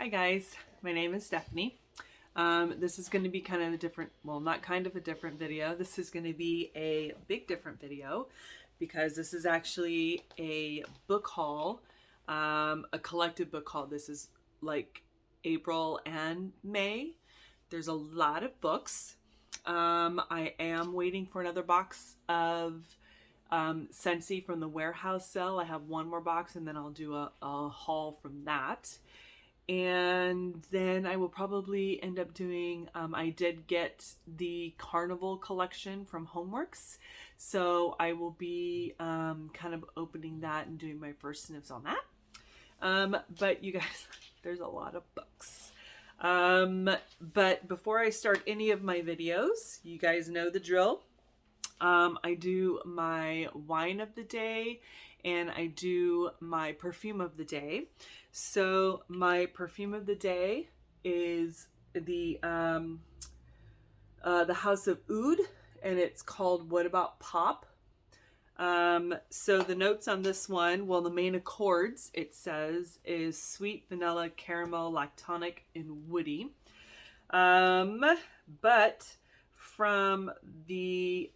Hi guys, my name is Stephanie. This is going to be kind of a different, well, not kind of a different video. This is going to be a big different video because this is actually a book haul, a collective book haul. This is like April and May. There's a lot of books. I am waiting for another box of Scentsy from the warehouse sale. I have one more box and then I'll do a haul from that. And then I will probably end up doing, I did get the Carnival collection from Homeworks. So I will be kind of opening that and doing my first sniffs on that. But you guys, there's a lot of books. But before I start any of my videos, you guys know the drill. I do my wine of the day and I do my perfume of the day. So my perfume of the day is the House of Oud, and it's called What About Pop? So the notes on this one, well, the main accords, it says, is sweet, vanilla, caramel, lactonic, and woody. But from the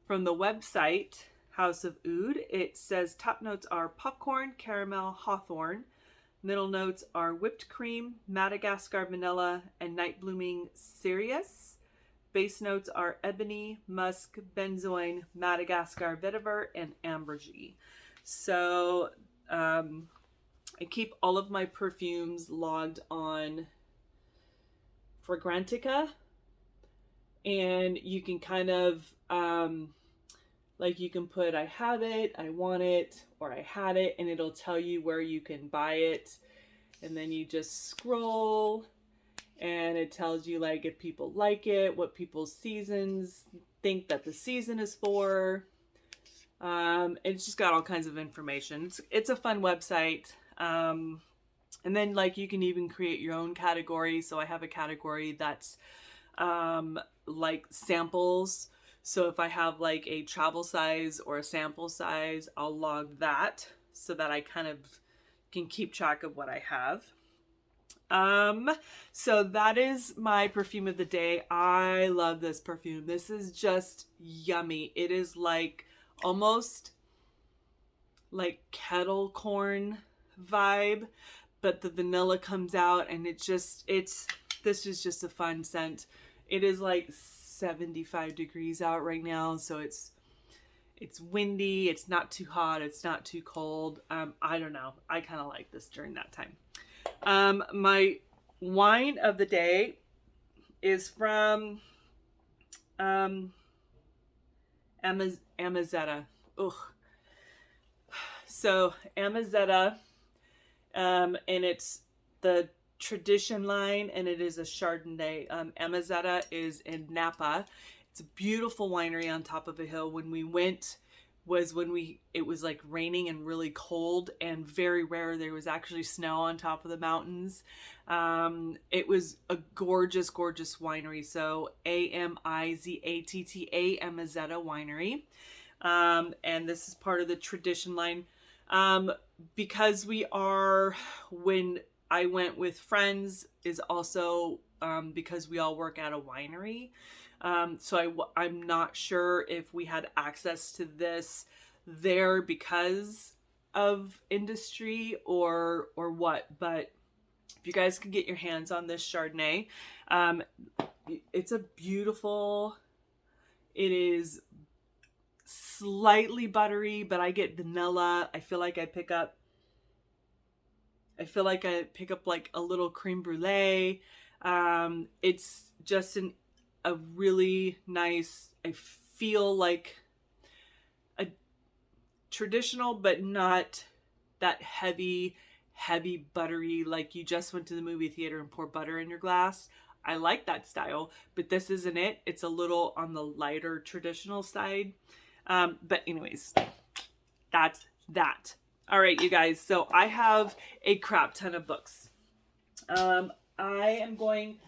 website House of Oud, it says top notes are popcorn, caramel, hawthorn. Middle notes are whipped cream, Madagascar vanilla, and night blooming cereus. Base notes are ebony, musk, benzoin, Madagascar vetiver, and ambergris. So I keep all of my perfumes logged on Fragrantica, and you can kind of like you can put I have it, I want it, or I had it, and it'll tell you where you can buy it. And then you just scroll and it tells you like if people like it, what people's seasons think that the season is for. It's just got all kinds of information. It's a fun website. And then like you can even create your own category. So I have a category that's like samples. So if I have like a travel size or a sample size, I'll log that so that I kind of can keep track of what I have. So that is my perfume of the day. I love this perfume. This is just yummy. It is like almost like kettle corn vibe, but the vanilla comes out and this is just a fun scent. It is like 75 degrees out right now, so it's windy, it's not too hot, it's not too cold. I don't know, I kind of like this during that time. My wine of the day is from Amazetta. Ugh. So Amazetta, and it's the Tradition line, and it is a Chardonnay. Amazetta is in Napa. It's a beautiful winery on top of a hill. When we went was when it was like raining and really cold and very rare. There was actually snow on top of the mountains. It was a gorgeous, gorgeous winery. So Amizatta, Amazetta Winery. And this is part of the Tradition line. Because when I went with friends is also because we all work at a winery. So I'm not sure if we had access to this there because of industry or what, but if you guys can get your hands on this Chardonnay, it's a beautiful, it is slightly buttery, but I get vanilla. I feel like I pick up like a little creme brulee. It's just a really nice, I feel like a traditional, but not that heavy buttery, like you just went to the movie theater and pour butter in your glass. I like that style, but this isn't it. It's a little on the lighter traditional side. But anyways, that's that. All right, you guys. So I have a crap ton of books. I am going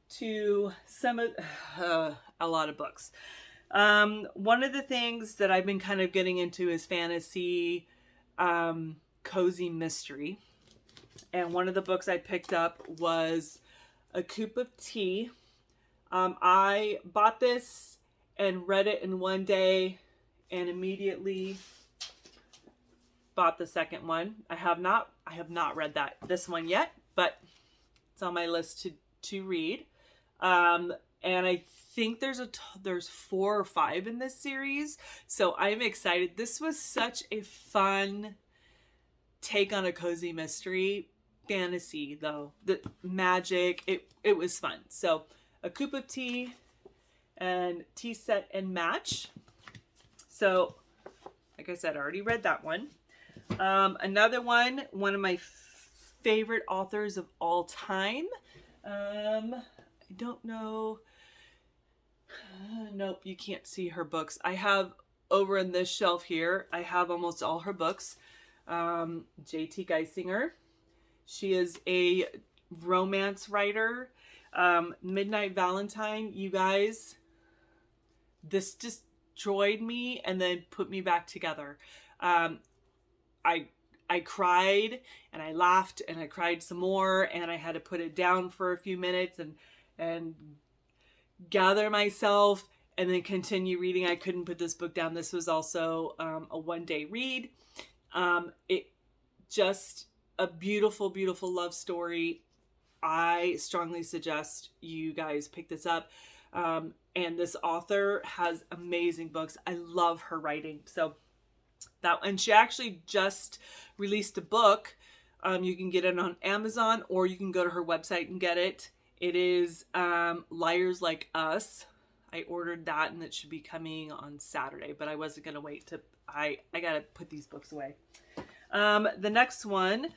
to a lot of books. One of the things that I've been kind of getting into is fantasy, cozy mystery. and one of the books I picked up was A Cup of Tea. I bought this and read it in one day and immediately bought the second one. I have not read this one yet, but it's on my list to read. And I think there's 4 or 5 in this series, so I'm excited. This was such a fun take on a cozy mystery fantasy, though. The magic, it was fun. So A Cup of Tea and Tea Set and Match. So like I said, I already read that one. Another one of my favorite authors of all time. I don't know. Nope, you can't see her books. I have over in this shelf here, I have almost all her books. J.T. Geisinger. She is a romance writer. Midnight Valentine, you guys, this destroyed me and then put me back together. I cried and I laughed and I cried some more, and I had to put it down for a few minutes and gather myself and then continue reading. I couldn't put this book down. This was also a one-day read. It just a beautiful, beautiful love story. I strongly suggest you guys pick this up. And this author has amazing books. I love her writing. So and she actually just released a book. You can get it on Amazon, or you can go to her website and get it. It is Liars Like Us. I ordered that and it should be coming on Saturday, but I wasn't going to wait to, I got to put these books away. The next one,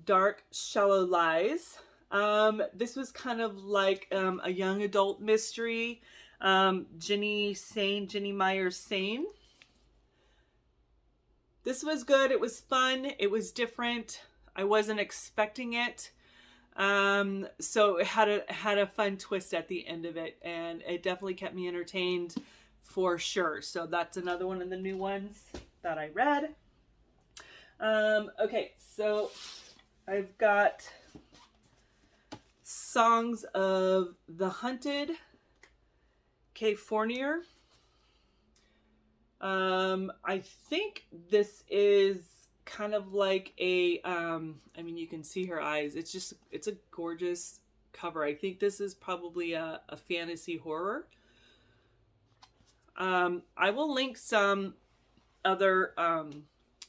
Dark Shallow Lies. This was kind of like a young adult mystery. Jenny Myers Sane. This was good. It was fun. It was different. I wasn't expecting it. So it had a fun twist at the end of it, and it definitely kept me entertained for sure. So that's another one of the new ones that I read. Okay, so I've got Songs of the Hunted, Kay Fournier. I think this is kind of like a, I mean, you can see her eyes. It's a gorgeous cover. I think this is probably a fantasy horror. I will link some other,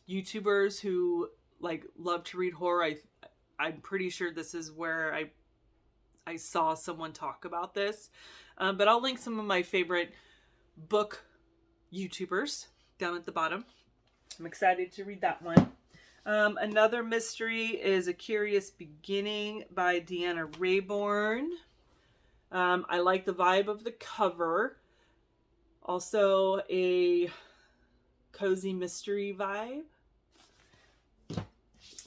YouTubers who love to read horror. I'm pretty sure this is where I saw someone talk about this. But I'll link some of my favorite book YouTubers down at the bottom. I'm excited to read that one. Another mystery is A Curious Beginning by Deanna Raybourn. I like the vibe of the cover. Also a cozy mystery vibe.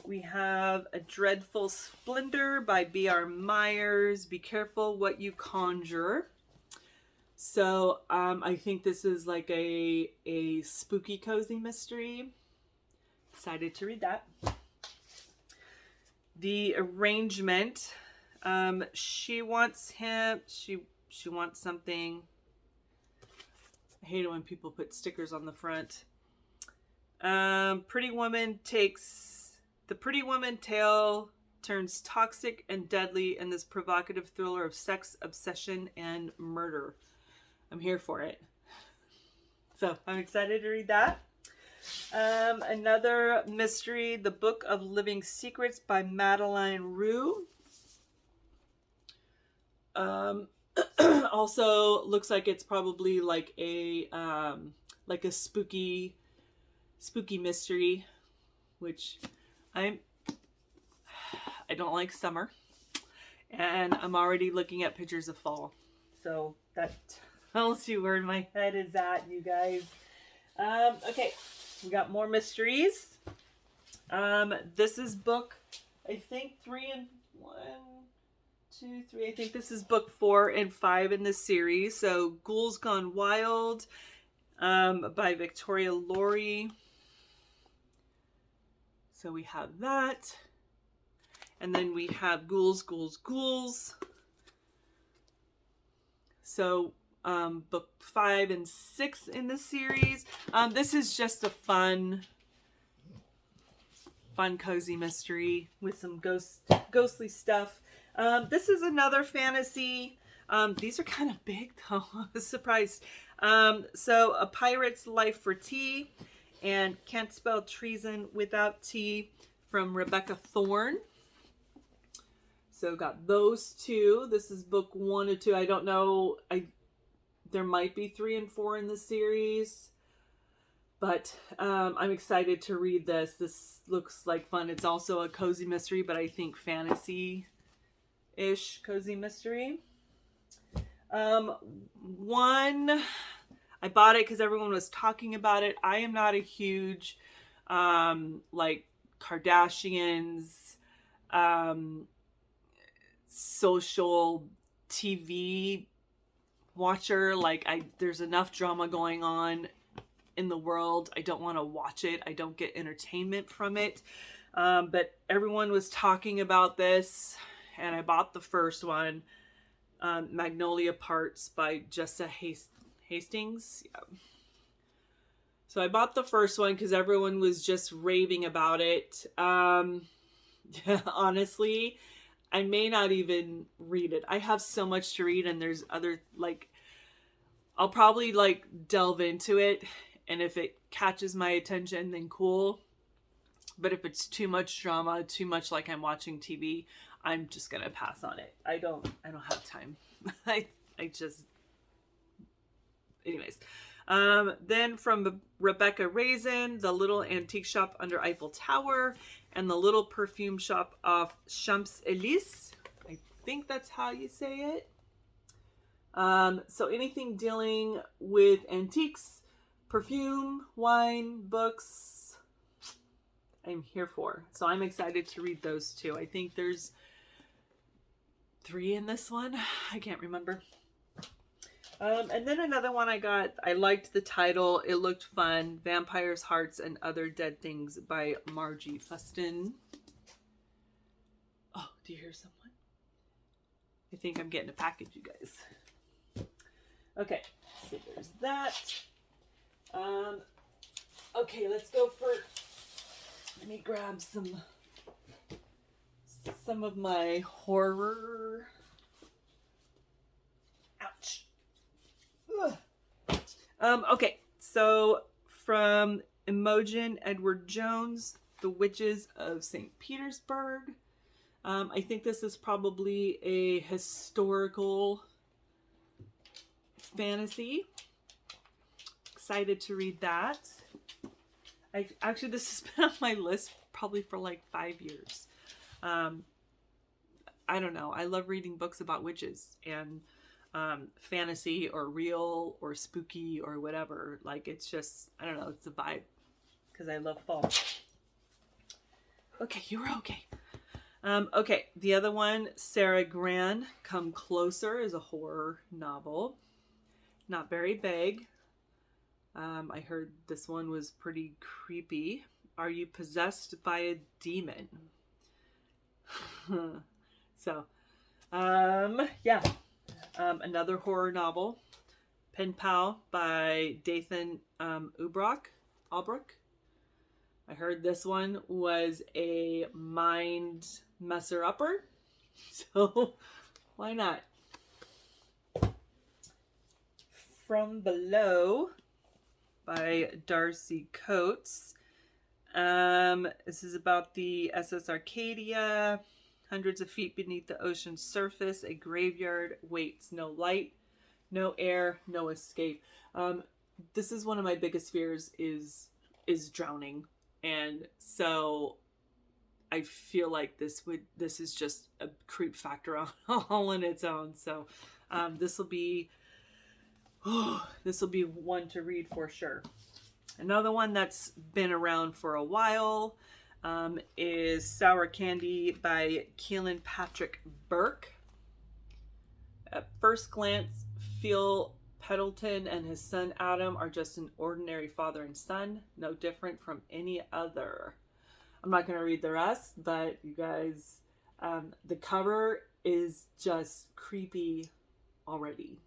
We have A Dreadful Splendor by B.R. Myers. Be careful what you conjure. So I think this is like a spooky cozy mystery. Excited to read that. The Arrangement. She wants him. She wants something. I hate it when people put stickers on the front. The Pretty Woman tale turns toxic and deadly in this provocative thriller of sex, obsession, and murder. I'm here for it. So I'm excited to read that. Another mystery, The Book of Living Secrets by Madeline Rue. Also looks like it's probably like a spooky mystery, which I don't like summer, and I'm already looking at pictures of fall. So that tells you where my head is at, you guys. Okay, we got more mysteries. This is book, I think 3 and 1, 2, 3. I think this is book 4 and 5 in this series. So Ghouls Gone Wild by Victoria Laurie. So we have that. And then we have Ghouls, Ghouls, Ghouls. So book 5 and 6 in the series. This is just a fun cozy mystery with some ghostly stuff. This is another fantasy. These are kind of big though. I was surprised. So A Pirate's Life for Tea and Can't Spell Treason Without Tea from Rebecca Thorne. So got those two. This is book 1 and 2. I don't know. There might be 3 and 4 in the series. But I'm excited to read this. This looks like fun. It's also a cozy mystery, but I think fantasy-ish cozy mystery. One, I bought it because everyone was talking about it. I am not a huge, like, Kardashians, social TV watcher. Like, there's enough drama going on in the world. I don't want to watch it. I don't get entertainment from it. But everyone was talking about this, and I bought the first one, Magnolia Parts by Jessa Hastings. Yeah. So I bought the first one because everyone was just raving about it. Honestly, I may not even read it. I have so much to read, and there's other, like, I'll probably like delve into it. And if it catches my attention, then cool. But if it's too much drama, too much like I'm watching TV, I'm just gonna pass on it. I don't have time. I just, anyways. Then from Rebecca Raisin, The Little Antique Shop Under Eiffel Tower, and The Little Perfume Shop off Champs-Élysées. I think that's how you say it. So anything dealing with antiques, perfume, wine, books, I'm here for. So I'm excited to read those two. I think there's 3 in this one. I can't remember. And then another one I got, I liked the title. It looked fun. Vampires, Hearts, and Other Dead Things by Margie Fuston. Oh, do you hear someone? I think I'm getting a package, you guys. Okay, so there's that. Okay, let's go for, let me grab some of my horror. Ouch. Okay, so from Imogen Edward Jones, The Witches of St. Petersburg. I think this is probably a historical fantasy. Excited to read that. Actually, this has been on my list probably for like 5 years. I don't know. I love reading books about witches and fantasy or real or spooky or whatever. Like, it's just, I don't know, it's a vibe because I love fall. Okay, you were okay. Okay, the other one, Sarah Gran, Come Closer, is a horror novel. Not very big. I heard this one was pretty creepy. Are you possessed by a demon? So, yeah. Another horror novel, Pen Pal by Dathan Albrook. I heard this one was a mind messer-upper, so why not? From Below by Darcy Coates. This is about the SS Arcadia. Hundreds of feet beneath the ocean's surface, a graveyard waits. No light, no air, no escape. This is one of my biggest fears is drowning. And so I feel like this is just a creep factor all on its own. So this will be one to read for sure. Another one that's been around for a while is Sour Candy by Keelan Patrick Burke. At first glance, Phil Pendleton and his son Adam are just an ordinary father and son, no different from any other. I'm not going to read the rest, but you guys, The cover is just creepy already.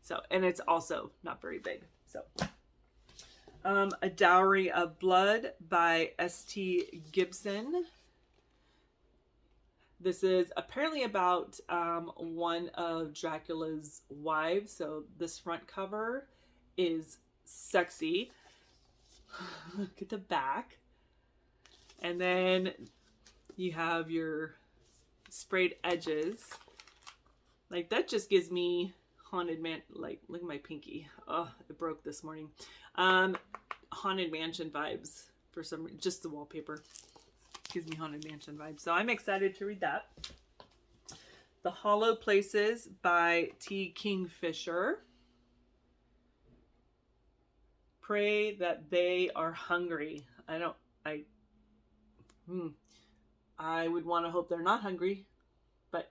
So, and it's also not very big. So, A Dowry of Blood by S.T. Gibson. This is apparently about one of Dracula's wives. So this front cover is sexy. Look at the back. And then you have your sprayed edges. Like, that just gives me Haunted Man, like, look at my pinky. Oh, it broke this morning. Haunted Mansion vibes for some reason. Just the wallpaper gives me Haunted Mansion vibes. So I'm excited to read that. The Hollow Places by T. Kingfisher. Pray that they are hungry. I would want to hope they're not hungry, but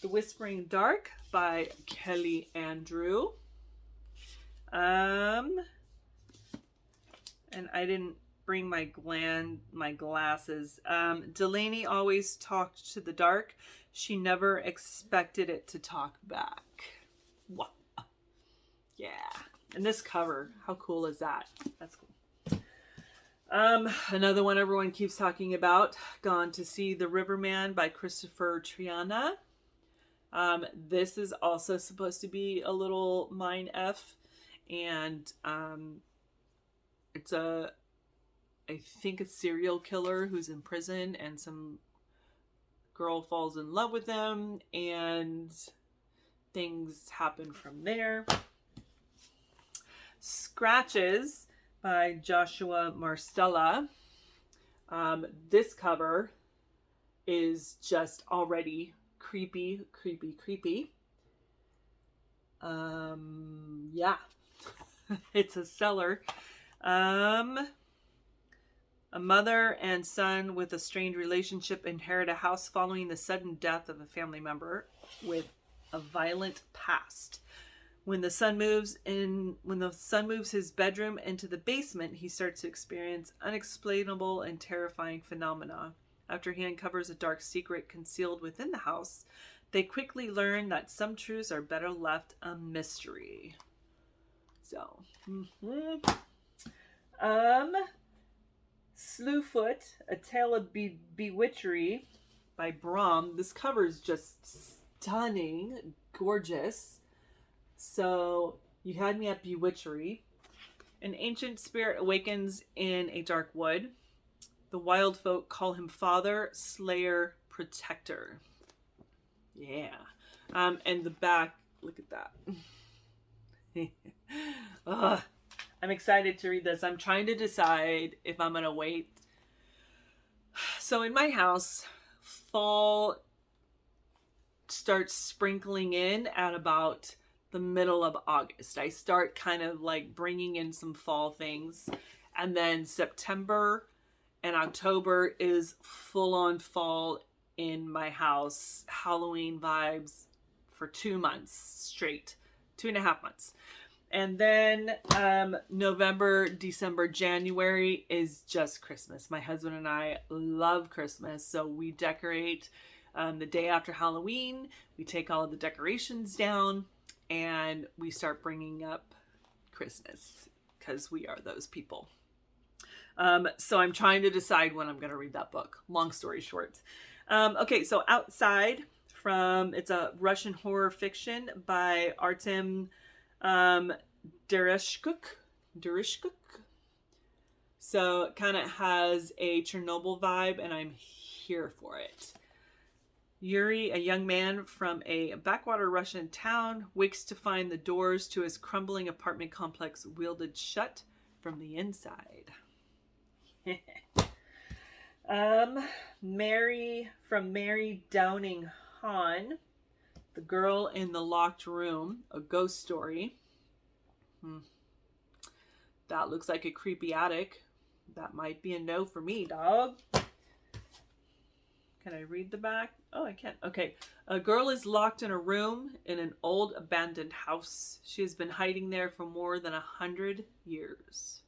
The Whispering Dark by Kelly Andrew. And I didn't bring my glasses. Delaney always talked to the dark. She never expected it to talk back. Wow. Yeah. And this cover, how cool is that? That's cool. Another one everyone keeps talking about, Gone to See the Riverman by Christopher Triana. This is also supposed to be a little mine F, and it's I think a serial killer who's in prison, and some girl falls in love with him, and things happen from there. Scratches by Joshua Marcella. This cover is just already creepy. Yeah. It's a seller. A mother and son with a strained relationship inherit a house following the sudden death of a family member with a violent past. When the son moves his bedroom into the basement, he starts to experience unexplainable and terrifying phenomena. After he uncovers a dark secret concealed within the house, they quickly learn that some truths are better left a mystery. So, Slewfoot, A Tale of Bewitchery by Brom. This cover is just stunning, gorgeous. So, you had me at Bewitchery. An ancient spirit awakens in a dark wood. The wild folk call him Father, Slayer, Protector. Yeah. And the back, look at that. I'm excited to read this. I'm trying to decide if I'm going to wait. So in my house, fall starts sprinkling in at about the middle of August. I start kind of like bringing in some fall things. And then September and October is full on fall in my house. Halloween vibes for 2 months straight. 2.5 months. And then November, December, January is just Christmas. My husband and I love Christmas. So we decorate the day after Halloween. We take all of the decorations down and we start bringing up Christmas because we are those people. So I'm trying to decide when I'm going to read that book. Long story short. Okay, so Outside it's a Russian horror fiction by Artem Dereshchuk. So it kind of has a Chernobyl vibe, and I'm here for it. Yuri, a young man from a backwater Russian town, wakes to find the doors to his crumbling apartment complex wielded shut from the inside. Mary Downing Hahn, The Girl in the Locked Room, a ghost story. That looks like a creepy attic. That might be a no for me, dog. Can I read the back? Oh, I can't. Okay. A girl is locked in a room in an old abandoned house. She has been hiding there for more than 100 years.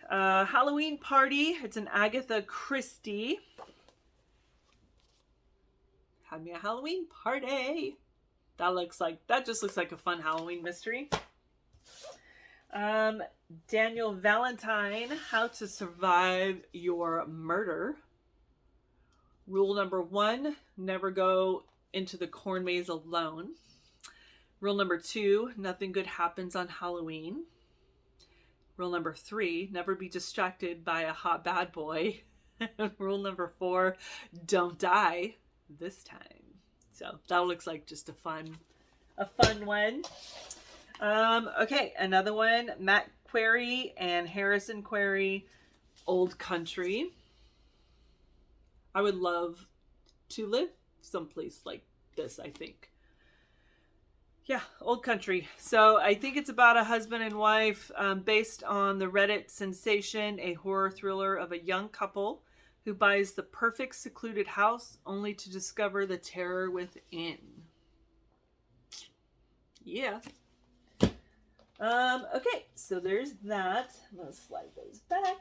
Halloween Party. It's an Agatha Christie. Had me a Halloween party. That just looks like a fun Halloween mystery. Daniel Valentine, How to Survive Your Murder. Rule number 1, never go into the corn maze alone. Rule number 2, nothing good happens on Halloween. Rule number 3, never be distracted by a hot bad boy. Rule number 4, don't die this time. So that looks like just a fun one. Okay, another one, Matt Query and Harrison Query, Old Country. I would love to live someplace like this, I think. Yeah, Old Country. So I think it's about a husband and wife, based on the Reddit sensation, a horror thriller of a young couple who buys the perfect secluded house only to discover the terror within. Yeah. Okay, so there's that. I'm gonna slide those back.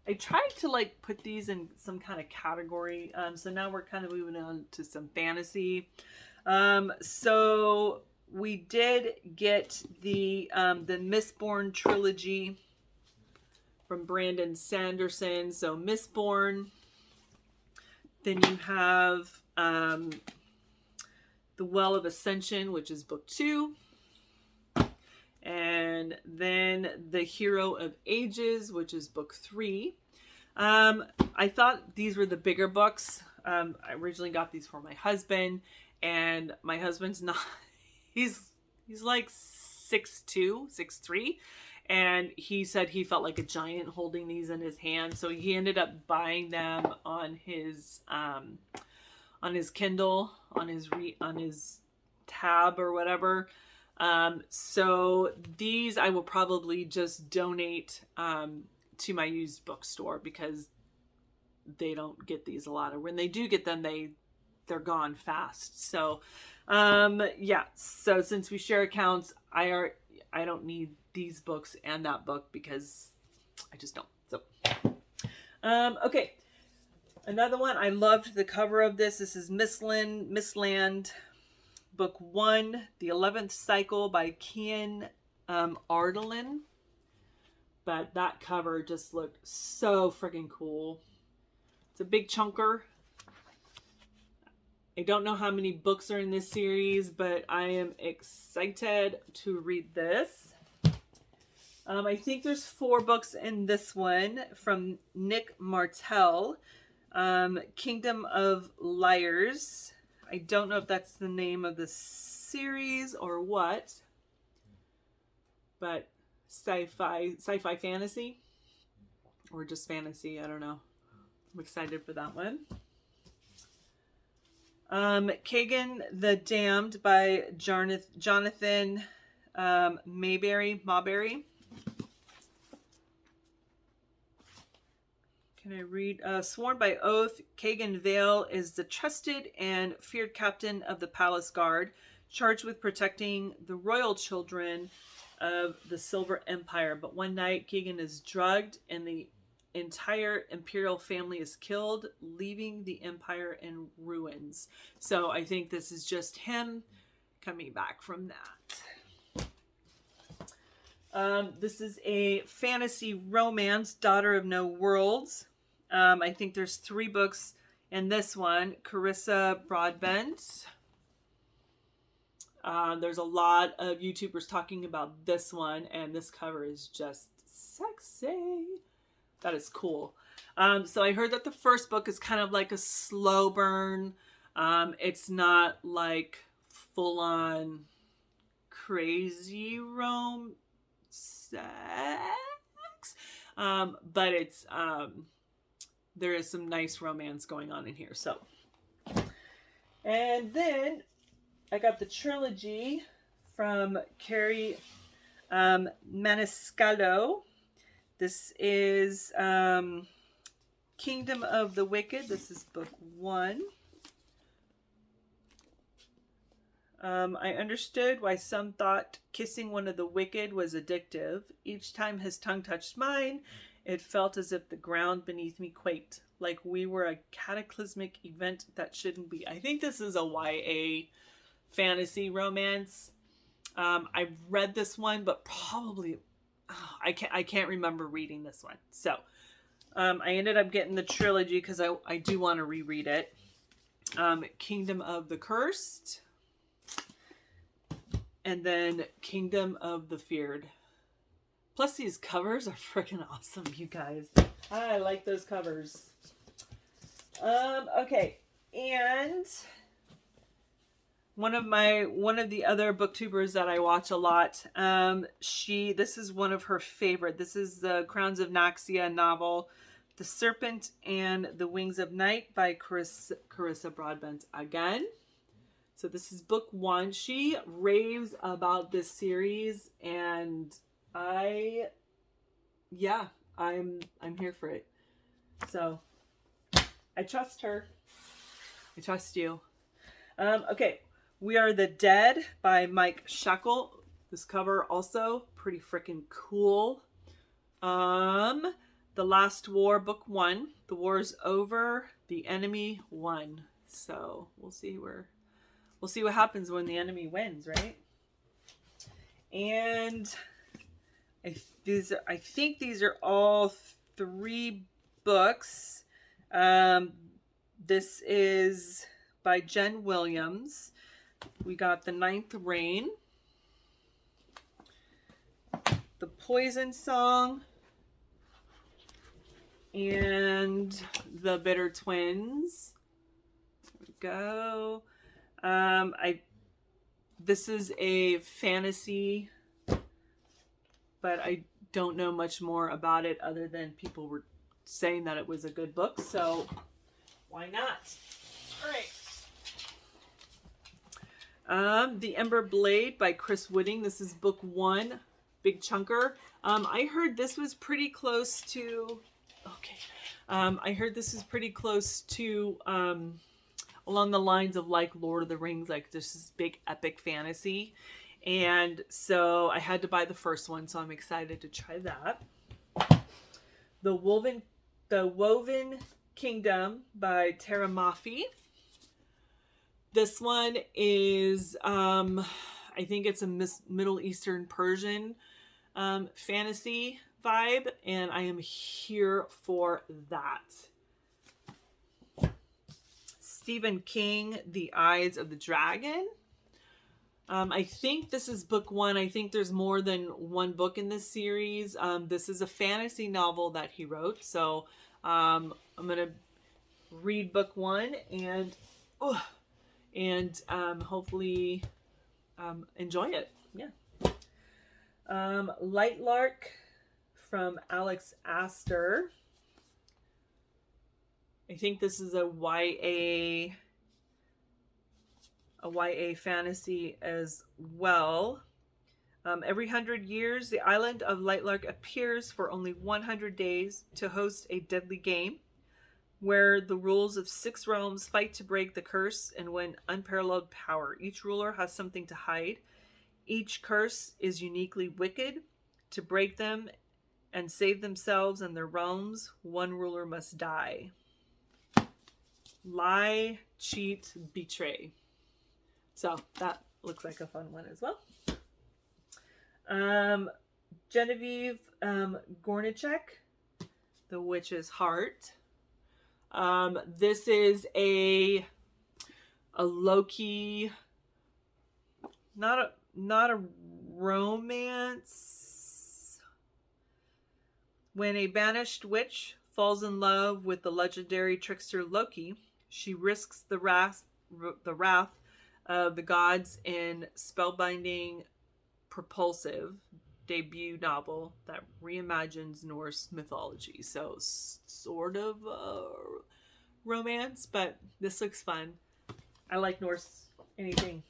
I tried to like put these in some kind of category. So now we're kind of moving on to some fantasy. So we did get the Mistborn trilogy from Brandon Sanderson. So Mistborn. Then you have The Well of Ascension, which is book 2. And then The Hero of Ages, which is book 3. I thought these were the bigger books. I originally got these for my husband, and my husband's not, he's like 6'2", 6'3", and he said he felt like a giant holding these in his hand. So he ended up buying them on his Kindle, on his tab or whatever. So these I will probably just donate to my used bookstore, because they don't get these a lot, or when they do get them, they're gone fast. So yeah, so since we share accounts, I don't need these books and that book because I just don't. So okay, another one. I loved the cover of this. This is Mistland, book 1, The 11th Cycle by Kian Ardelin. But that cover just looked so freaking cool. It's a big chunker. I don't know how many books are in this series, but I am excited to read this. I think there's 4 books in this one from Nick Martell. Kingdom of Liars. I don't know if that's the name of the series or what, but sci-fi fantasy, or just fantasy. I don't know. I'm excited for that one. Kagan the Damned by Jonathan Mawberry. Can I read? Sworn by oath, Kagan Vale is the trusted and feared captain of the Palace Guard, charged with protecting the royal children of the Silver Empire. But one night, Kagan is drugged and the entire imperial family is killed, leaving the empire in ruins. So I think this is just him coming back from that. This is a fantasy romance, Daughter of No Worlds. I think there's 3 books in this one. Carissa Broadbent. There's a lot of YouTubers talking about this one, and this cover is just sexy. That is cool. So I heard that the first book is kind of like a slow burn. It's not like full-on crazy sex, but it's there is some nice romance going on in here. So, and then I got the trilogy from Carrie Maniscalco. This is Kingdom of the Wicked. This is book 1. I understood why some thought kissing one of the wicked was addictive. Each time his tongue touched mine, it felt as if the ground beneath me quaked, like we were a cataclysmic event that shouldn't be. I think this is a YA fantasy romance. I've read this one, but probably I can't remember reading this one. So I ended up getting the trilogy because I do want to reread it. Kingdom of the Cursed, and then Kingdom of the Feared. Plus these covers are freaking awesome, you guys. I like those covers. Okay, and one of the other booktubers that I watch a lot, this is one of her favorite. This is the Crowns of Naxia novel, The Serpent and the Wings of Night by Carissa Broadbent again. So this is book 1. She raves about this series, and I'm here for it. So I trust her. I trust you. Okay. We Are the Dead by Mike Shackle. This cover also pretty freaking cool. The Last War, book 1. The war's over. The enemy won. So we'll see what happens when the enemy wins, right? And I think these are all 3 books. This is by Jen Williams. We got The Ninth Rain, The Poison Song, and The Bitter Twins. There we go. This is a fantasy, but I don't know much more about it other than people were saying that it was a good book, so why not? All right. The Ember Blade by Chris Wooding. This is book 1, big chunker. I heard this was pretty close to. Okay. I heard this is pretty close to along the lines of like Lord of the Rings, like this is big epic fantasy, and so I had to buy the first one. So I'm excited to try that. The Woven Kingdom by Tara Mafi. This one is, I think it's a Middle Eastern Persian fantasy vibe, and I am here for that. Stephen King, The Eyes of the Dragon. I think this is book 1. I think there's more than one book in this series. This is a fantasy novel that he wrote, so I'm going to read book 1 and hopefully enjoy it. Yeah. Lightlark from Alex Astor. I think this is a YA fantasy as well. Every 100 years, the island of Lightlark appears for only 100 days to host a deadly game where the rulers of 6 realms fight to break the curse and win unparalleled power. Each ruler has something to hide. Each curse is uniquely wicked. To break them and save themselves and their realms, one ruler must die. Lie, cheat, betray. So that looks like a fun one as well. Genevieve Gornichek, The Witch's Heart. This is a low-key, not a romance. When a banished witch falls in love with the legendary trickster Loki, she risks the wrath of the gods in spellbinding, propulsive debut novel that reimagines Norse mythology. So sort of romance, but this looks fun. I like Norse anything.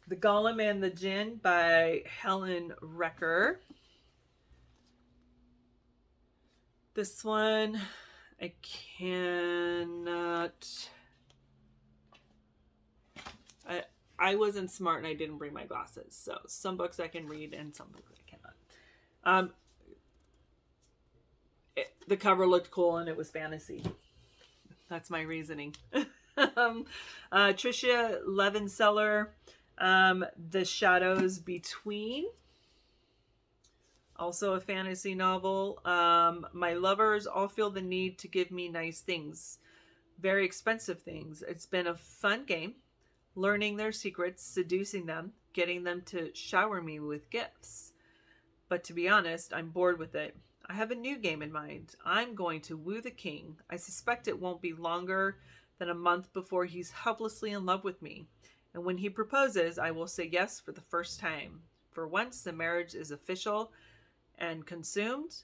The Golem and the Djinn by Helen Recker. This one I cannot. I wasn't smart and I didn't bring my glasses. So some books I can read and some books I cannot. The cover looked cool and it was fantasy. That's my reasoning. Tricia Levenseller, The Shadows Between. Also a fantasy novel. My lovers all feel the need to give me nice things. Very expensive things. It's been a fun game. Learning their secrets, seducing them, getting them to shower me with gifts. But to be honest, I'm bored with it. I have a new game in mind. I'm going to woo the king. I suspect it won't be longer than a month before he's helplessly in love with me. And when he proposes, I will say yes for the first time. For once, the marriage is official and consummated.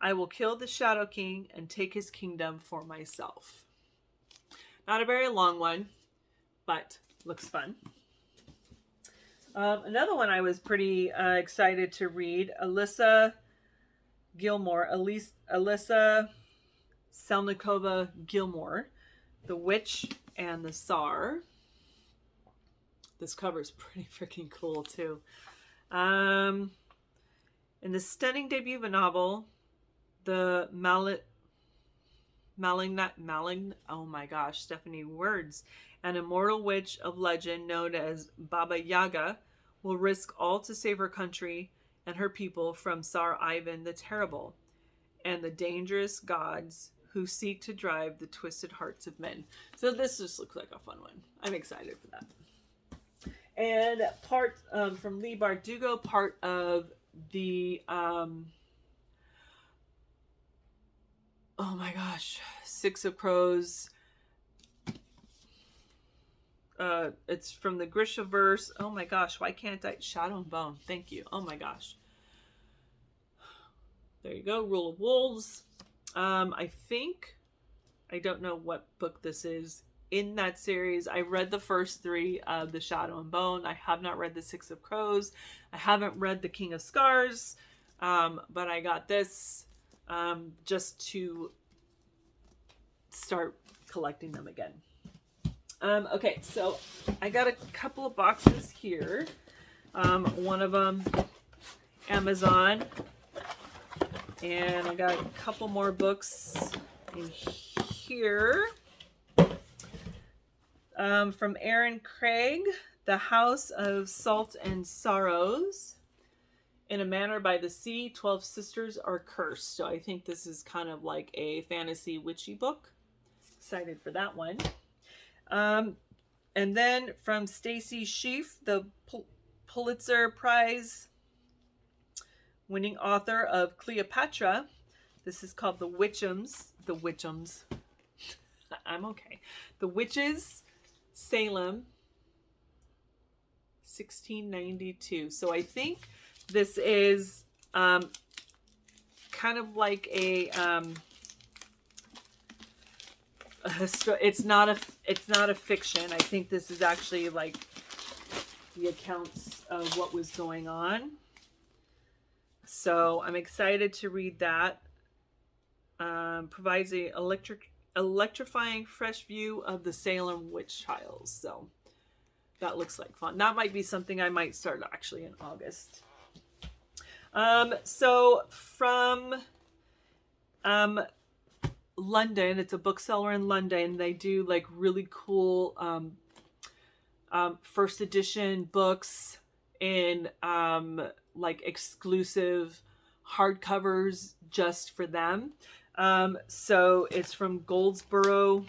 I will kill the Shadow King and take his kingdom for myself. Not a very long one, but looks fun. Another one I was pretty excited to read, Alyssa Selnikova Gilmore, The Witch and the Tsar. This cover is pretty freaking cool too. In the stunning debut of a novel, the oh my gosh, Stephanie, words. An immortal witch of legend known as Baba Yaga will risk all to save her country and her people from Tsar Ivan the Terrible and the dangerous gods who seek to drive the twisted hearts of men. So this just looks like a fun one. I'm excited for that. And part from Lee Bardugo, part of the oh my gosh, Six of Crows. It's from the Grishaverse. Oh my gosh, why can't I? Shadow and Bone. Thank you. Oh my gosh. There you go. Rule of Wolves. I don't know what book this is in that series. I read the first 3 of the Shadow and Bone. I have not read the Six of Crows. I haven't read the King of Scars. But I got this just to start collecting them again. Okay, so I got a couple of boxes here. One of them, Amazon. And I got a couple more books in here. From Aaron Craig, The House of Salt and Sorrows. In a Manor by the Sea, 12 Sisters Are Cursed. So I think this is kind of like a fantasy witchy book. Excited for that one. And then from Stacy Schief, the Pulitzer Prize winning author of Cleopatra. This is called The Witchums. I'm okay. The Witches, Salem, 1692. So I think this is kind of like a it's not a fiction. I think this is actually like the accounts of what was going on. So I'm excited to read that. Provides a electrifying fresh view of the Salem witch trials. So that looks like fun. That might be something I might start actually in August. So from London, it's a bookseller in London. They do like really cool first edition books in like exclusive hardcovers just for them. So it's from Goldsboro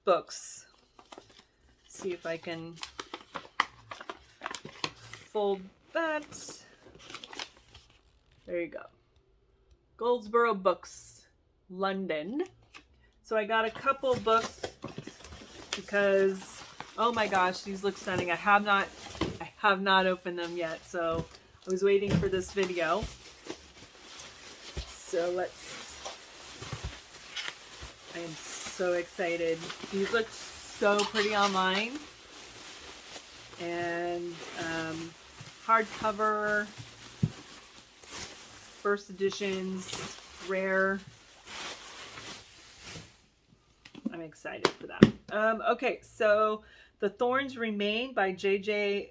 Books. See if I can fold that. There you go. Goldsboro Books, London. So I got a couple books because, oh my gosh, these look stunning. I have not opened them yet, so I was waiting for this video. So I am so excited. These look so pretty online. And hardcover, first editions. rare. I'm excited for that. Okay, so The Thorns Remain by J.J.A.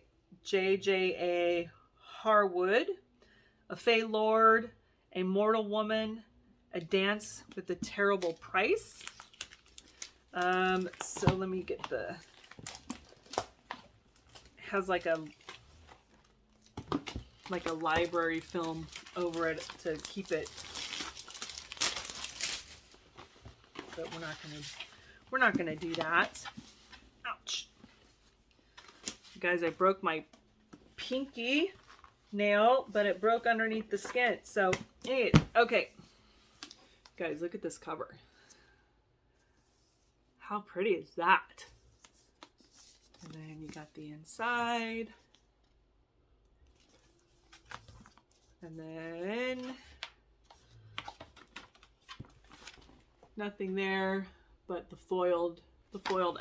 Harwood. A Fey Lord, A Mortal Woman, A Dance with a Terrible Price. So let me get the... has like a library film over it to keep it, but we're not gonna do that. Ouch, guys! I broke my pinky nail, but it broke underneath the skin. So, okay, guys, look at this cover. How pretty is that? And then you got the inside. And then nothing there, but the foiled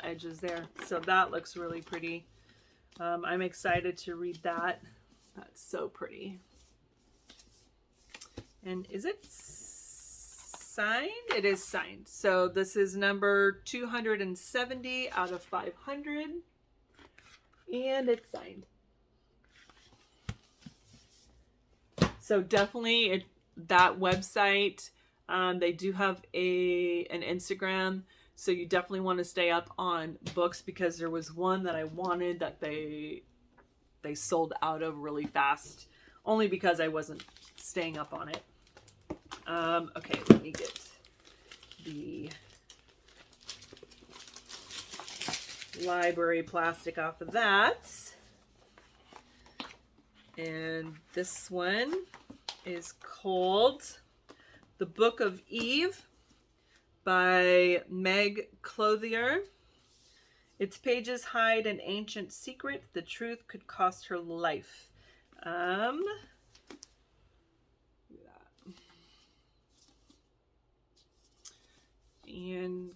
edges there. So that looks really pretty. I'm excited to read that. That's so pretty. And is it signed? It is signed. So this is number 270 out of 500. And it's signed. So definitely that website, they do have an Instagram. So you definitely want to stay up on books, because there was one that I wanted that they sold out of really fast, only because I wasn't staying up on it. Okay, let me get the library plastic off of that. And this one is called The Book of Eve by Meg Clothier. Its pages hide an ancient secret. The truth could cost her life. And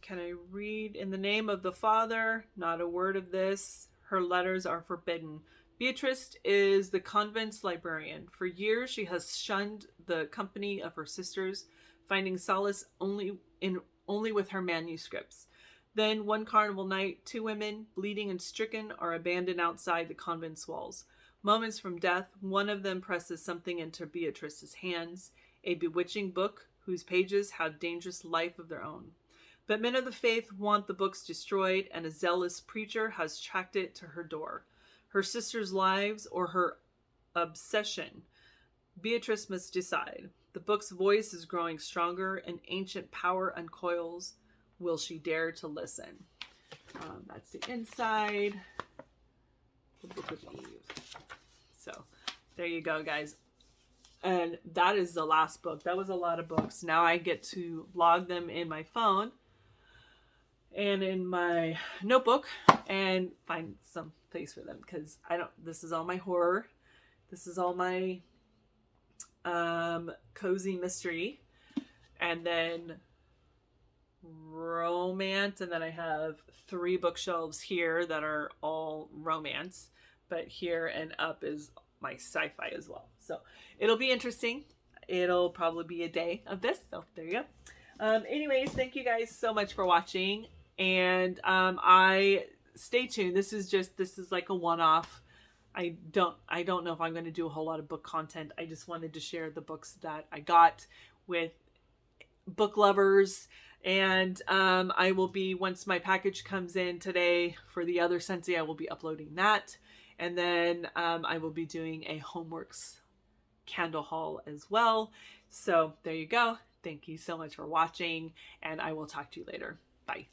can I read? In the name of the Father, not a word of this. Her letters are forbidden. Beatrice is the convent's librarian. For years, she has shunned the company of her sisters, finding solace only with her manuscripts. Then, one carnival night, 2 women, bleeding and stricken, are abandoned outside the convent's walls. Moments from death, one of them presses something into Beatrice's hands, a bewitching book whose pages have dangerous life of their own. But men of the faith want the books destroyed, and a zealous preacher has tracked it to her door. Her sisters' lives or her obsession? Beatrice must decide. The book's voice is growing stronger. An ancient power uncoils. Will she dare to listen? That's the inside. The Book of Eve. So there you go, guys. And that is the last book. That was a lot of books. Now I get to log them in my phone and in my notebook and find some place for them, because this is all my horror. This is all my cozy mystery, and then romance, and then I have 3 bookshelves here that are all romance, but here and up is my sci-fi as well. So it'll be interesting. It'll probably be a day of this, so there you go. Anyways, thank you guys so much for watching, and I stay tuned. This is like a one-off. I don't know if I'm going to do a whole lot of book content. I just wanted to share the books that I got with book lovers. And I will be, once my package comes in today for the other Scentsy, I will be uploading that. And then I will be doing a Homeworks candle haul as well. So there you go. Thank you so much for watching, and I will talk to you later. Bye.